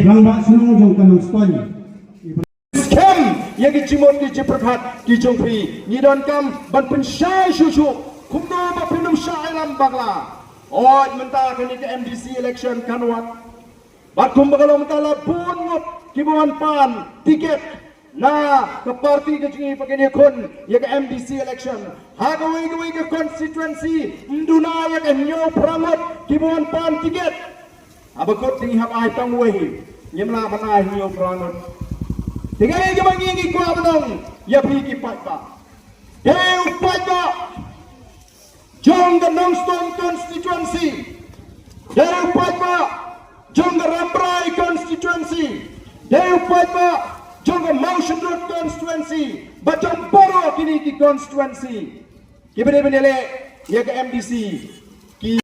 lambak senang jong kanang stony. Kem yang dijimot di jeperkat di jongpi nidon kam ban pensyai susu kumno ba pinum syai lambakla. Oh mentah kini ke MDC election kanwat. Bakum bakal mentala bungut kibuan pan tiket na ke parti ke jingi pakai dia kon ya ke MDC election. Hagawi ke constituency nduna ya ke nyo pramot kibuan pan tiket. Abakot tinggi hab ai tang wehi nyemla manai nyo pramot. Tinggal ke bangi gua benong ya pergi patba. Deu patba. Jong the Nongstone constituency. Deu patba. Jong the Rambrai constituency. Deu patba. Jong the Mountain Road constituency. Bacang Boro kini ki constituency. Kibene benele ya ke MDC.